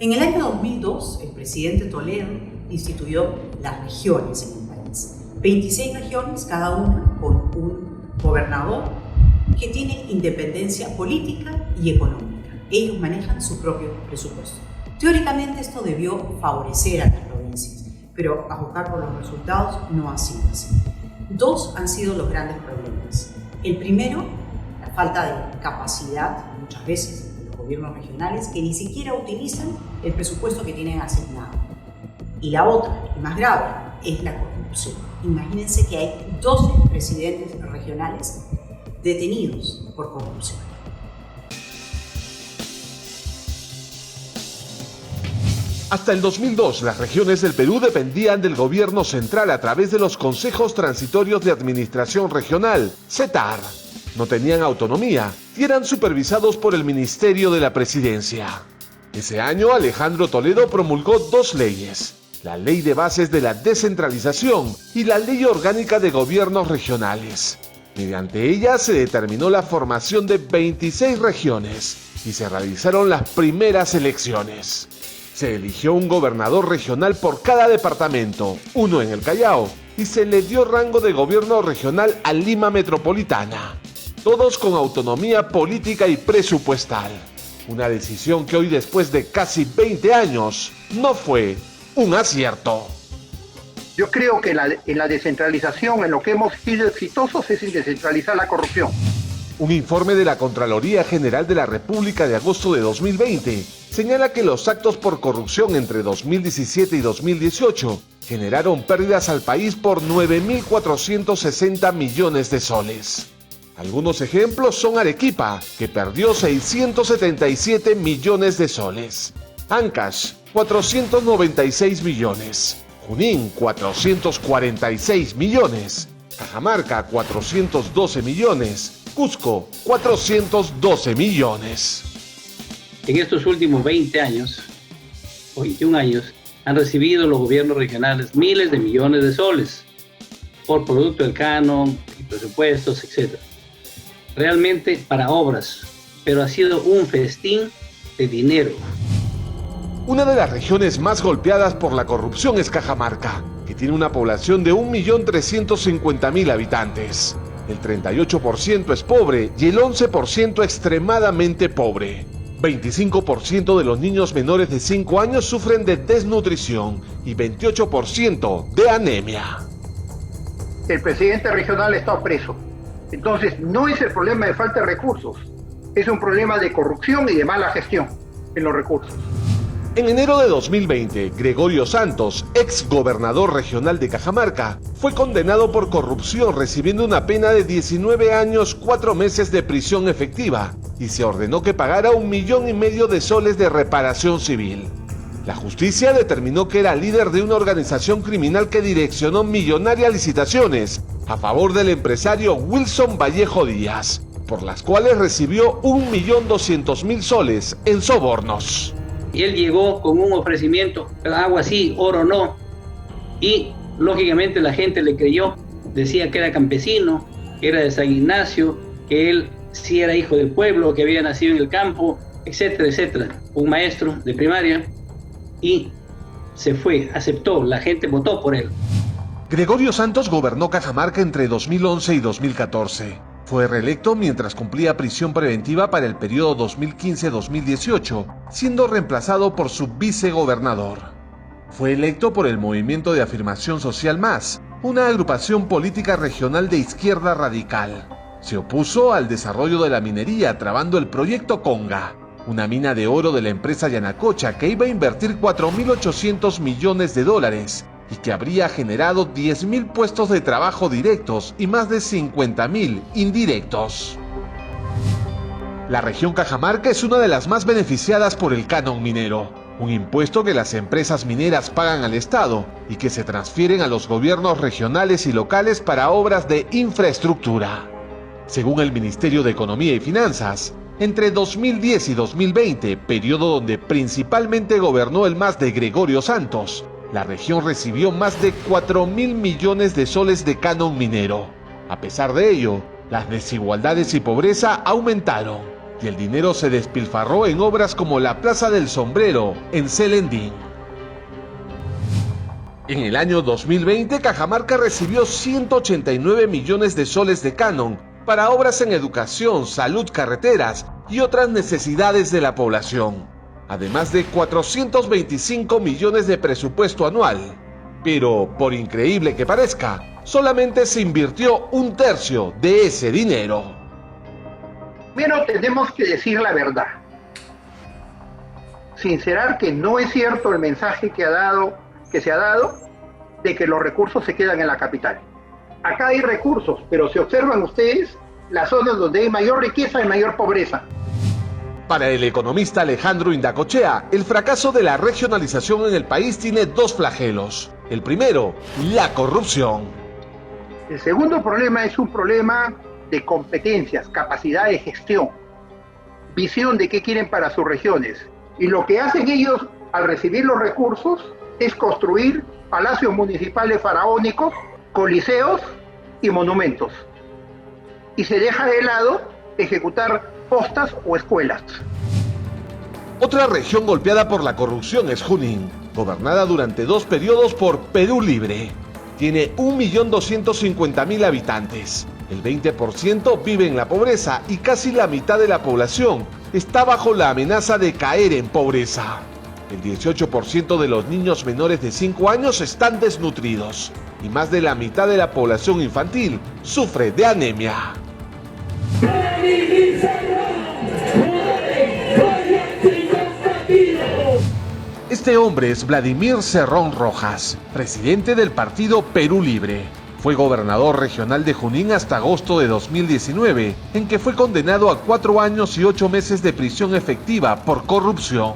En el año 2002, el presidente Toledo instituyó las regiones en el país. 26 regiones, cada una con un gobernador que tiene independencia política y económica. Ellos manejan su propio presupuesto. Teóricamente esto debió favorecer a las provincias, pero a juzgar por los resultados no ha sido así. Dos han sido los grandes problemas. El primero, la falta de capacidad, muchas veces, de los gobiernos regionales que ni siquiera utilizan el presupuesto que tienen asignado. Y la otra, y más grave, es la corrupción. Imagínense que hay 12 presidentes regionales detenidos por corrupción. Hasta el 2002, las regiones del Perú dependían del gobierno central a través de los consejos transitorios de administración regional, CETAR. No tenían autonomía y eran supervisados por el Ministerio de la Presidencia. Ese año, Alejandro Toledo promulgó dos leyes: la Ley de Bases de la Descentralización y la Ley Orgánica de Gobiernos Regionales. Mediante ellas se determinó la formación de 26 regiones y se realizaron las primeras elecciones. Se eligió un gobernador regional por cada departamento, uno en el Callao, y se le dio rango de gobierno regional a Lima Metropolitana, todos con autonomía política y presupuestal. Una decisión que hoy, después de casi 20 años, no fue un acierto. Yo creo que en la descentralización, en lo que hemos sido exitosos, es en descentralizar la corrupción. Un informe de la Contraloría General de la República de agosto de 2020 señala que los actos por corrupción entre 2017 y 2018 generaron pérdidas al país por 9.460 millones de soles. Algunos ejemplos son Arequipa, que perdió 677 millones de soles, Ancash, 496 millones, Junín, 446 millones, Cajamarca, 412 millones, Cusco, 412 millones. En estos últimos 20 años, o 21 años, han recibido los gobiernos regionales miles de millones de soles por producto del canon, presupuestos, etc. Realmente para obras, pero ha sido un festín de dinero. Una de las regiones más golpeadas por la corrupción es Cajamarca, que tiene una población de 1.350.000 habitantes. El 38% es pobre y el 11% extremadamente pobre. 25% de los niños menores de 5 años sufren de desnutrición y 28% de anemia. El presidente regional está preso. Entonces, no es el problema de falta de recursos, es un problema de corrupción y de mala gestión en los recursos. En enero de 2020, Gregorio Santos, ex gobernador regional de Cajamarca, fue condenado por corrupción recibiendo una pena de 19 años, 4 meses de prisión efectiva y se ordenó que pagara 1,5 millones de soles de reparación civil. La justicia determinó que era líder de una organización criminal que direccionó millonarias licitaciones a favor del empresario Wilson Vallejo Díaz, por las cuales recibió 1.200.000 soles en sobornos. Y él llegó con un ofrecimiento, agua sí, oro no. Y lógicamente la gente le creyó, decía que era campesino, que era de San Ignacio, que él sí era hijo del pueblo, que había nacido en el campo, etcétera, etcétera. Un maestro de primaria y se fue, aceptó, la gente votó por él. Gregorio Santos gobernó Cajamarca entre 2011 y 2014. Fue reelecto mientras cumplía prisión preventiva para el periodo 2015-2018, siendo reemplazado por su vicegobernador. Fue electo por el Movimiento de Afirmación Social Más, una agrupación política regional de izquierda radical. Se opuso al desarrollo de la minería, trabando el proyecto Conga, una mina de oro de la empresa Yanacocha que iba a invertir $4.800 millones y que habría generado 10.000 puestos de trabajo directos y más de 50.000 indirectos. La región Cajamarca es una de las más beneficiadas por el canon minero, un impuesto que las empresas mineras pagan al Estado y que se transfieren a los gobiernos regionales y locales para obras de infraestructura. Según el Ministerio de Economía y Finanzas, entre 2010 y 2020, periodo donde principalmente gobernó el MAS de Gregorio Santos, la región recibió más de 4.000 millones de soles de canon minero. A pesar de ello, las desigualdades y pobreza aumentaron y el dinero se despilfarró en obras como la Plaza del Sombrero en Celendín. En el año 2020, Cajamarca recibió 189 millones de soles de canon para obras en educación, salud, carreteras y otras necesidades de la población, además de 425 millones de presupuesto anual. Pero, por increíble que parezca, solamente se invirtió un tercio de ese dinero. Primero tenemos que decir la verdad. Sincerar que no es cierto el mensaje que se ha dado de que los recursos se quedan en la capital. Acá hay recursos, pero si observan ustedes, las zonas donde hay mayor riqueza y mayor pobreza. Para el economista Alejandro Indacochea, el fracaso de la regionalización en el país tiene dos flagelos. El primero, la corrupción. El segundo problema es un problema de competencias, capacidad de gestión, visión de qué quieren para sus regiones. Y lo que hacen ellos al recibir los recursos es construir palacios municipales faraónicos, coliseos y monumentos. Y se deja de lado ejecutar postas o escuelas. Otra región golpeada por la corrupción es Junín, gobernada durante 2 periodos por Perú Libre. Tiene 1.250.000 habitantes. El 20% vive en la pobreza y casi la mitad de la población está bajo la amenaza de caer en pobreza. El 18% de los niños menores de 5 años están desnutridos y más de la mitad de la población infantil sufre de anemia. Este hombre es Vladimir Cerrón Rojas, presidente del partido Perú Libre. Fue gobernador regional de Junín hasta agosto de 2019, en que fue condenado a 4 años y 8 meses de prisión efectiva por corrupción.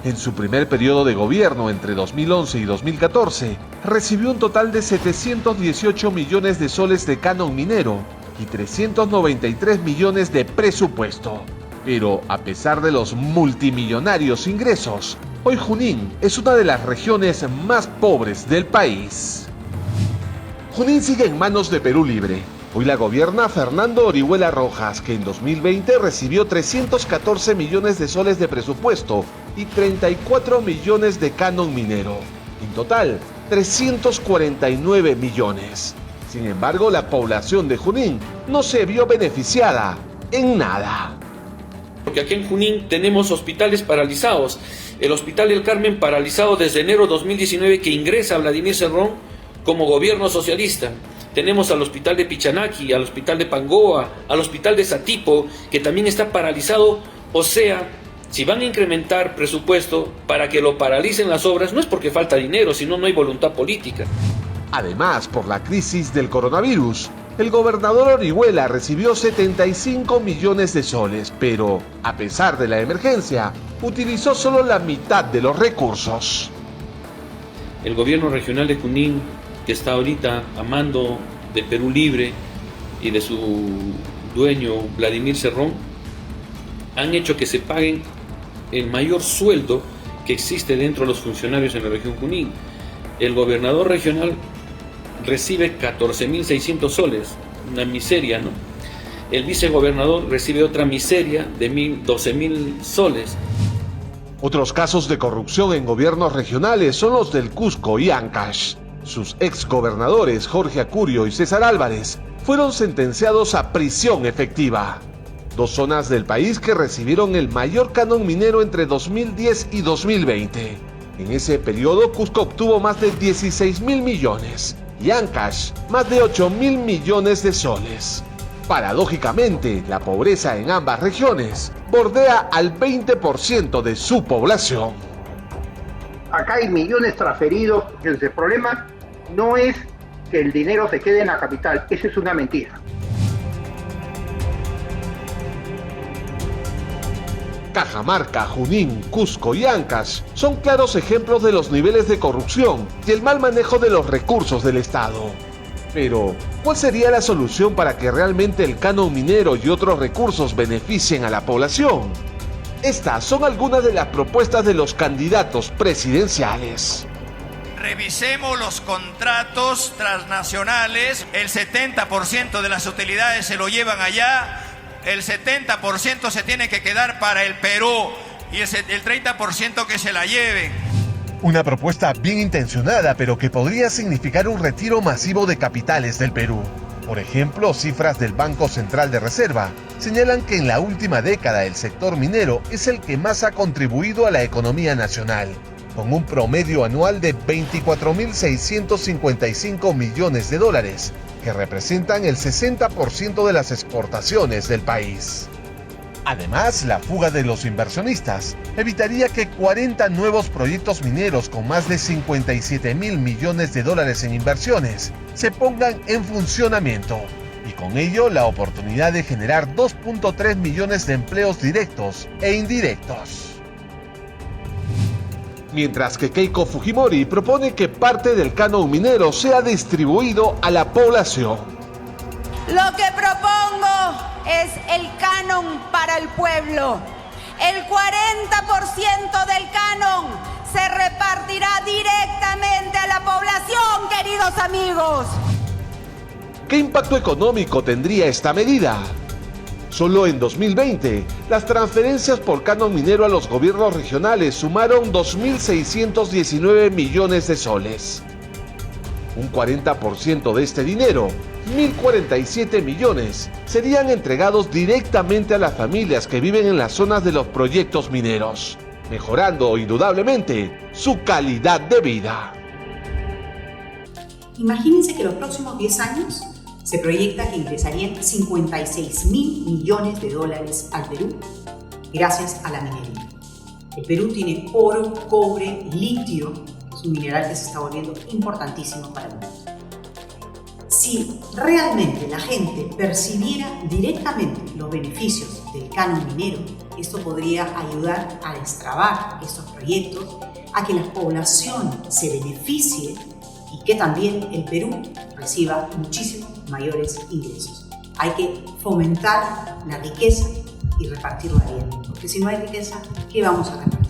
En su primer periodo de gobierno, entre 2011 y 2014, recibió un total de 718 millones de soles de canon minero y 393 millones de presupuesto. Pero a pesar de los multimillonarios ingresos, hoy Junín es una de las regiones más pobres del país. Junín sigue en manos de Perú Libre. Hoy la gobierna Fernando Orihuela Rojas, que en 2020 recibió 314 millones de soles de presupuesto y 34 millones de canon minero. En total, 349 millones. Sin embargo, la población de Junín no se vio beneficiada en nada. Porque aquí en Junín tenemos hospitales paralizados. El Hospital del Carmen paralizado desde enero de 2019 que ingresa Vladimir Cerrón como gobierno socialista. Tenemos al Hospital de Pichanaki, al Hospital de Pangoa, al Hospital de Satipo, que también está paralizado. O sea, si van a incrementar presupuesto para que lo paralicen las obras, no es porque falta dinero, sino no hay voluntad política. Además, por la crisis del coronavirus, el gobernador Orihuela recibió 75 millones de soles, pero, a pesar de la emergencia, utilizó solo la mitad de los recursos. El gobierno regional de Junín, que está ahorita a mando de Perú Libre y de su dueño Vladimir Cerrón, han hecho que se paguen el mayor sueldo que existe dentro de los funcionarios en la región Junín. El gobernador regional recibe 14.600 soles, una miseria, ¿no? El vicegobernador recibe otra miseria de 12.000 soles. Otros casos de corrupción en gobiernos regionales son los del Cusco y Ancash. Sus exgobernadores Jorge Acurio y César Álvarez fueron sentenciados a prisión efectiva. 2 zonas del país que recibieron el mayor canon minero entre 2010 y 2020. En ese periodo, Cusco obtuvo más de 16.000 millones y Ancash más de 8.000 millones de soles. Paradójicamente, la pobreza en ambas regiones bordea al 20% de su población. Acá hay millones transferidos. El problema no es que el dinero se quede en la capital, eso es una mentira. Cajamarca, Junín, Cusco y Ancash son claros ejemplos de los niveles de corrupción y el mal manejo de los recursos del Estado. Pero, ¿cuál sería la solución para que realmente el canon minero y otros recursos beneficien a la población? Estas son algunas de las propuestas de los candidatos presidenciales. Revisemos los contratos transnacionales, el 70% de las utilidades se lo llevan allá. el 70% se tiene que quedar para el Perú y el 30% que se la lleven. Una propuesta bien intencionada, pero que podría significar un retiro masivo de capitales del Perú. Por ejemplo, cifras del Banco Central de Reserva señalan que en la última década el sector minero es el que más ha contribuido a la economía nacional, con un promedio anual de 24.655 millones de dólares, que representan el 60% de las exportaciones del país. Además, la fuga de los inversionistas evitaría que 40 nuevos proyectos mineros con más de 57.000 millones de dólares en inversiones se pongan en funcionamiento, y con ello la oportunidad de generar 2.3 millones de empleos directos e indirectos. Mientras que Keiko Fujimori propone que parte del canon minero sea distribuido a la población. Lo que propongo es el canon para el pueblo. El 40% del canon se repartirá directamente a la población, queridos amigos. ¿Qué impacto económico tendría esta medida? Solo en 2020, las transferencias por canon minero a los gobiernos regionales sumaron 2.619 millones de soles. Un 40% de este dinero, 1.047 millones, serían entregados directamente a las familias que viven en las zonas de los proyectos mineros, mejorando indudablemente su calidad de vida. Imagínense que los próximos 10 años se proyecta que ingresarían 56.000 millones de dólares al Perú gracias a la minería. El Perú tiene oro, cobre, litio, es un mineral que se está volviendo importantísimo para el mundo. Si realmente la gente percibiera directamente los beneficios del canon minero, esto podría ayudar a destrabar estos proyectos, a que la población se beneficie y que también el Perú reciba muchísimos mayores ingresos. Hay que fomentar la riqueza y repartirla bien, porque si no hay riqueza, ¿qué vamos a ganar?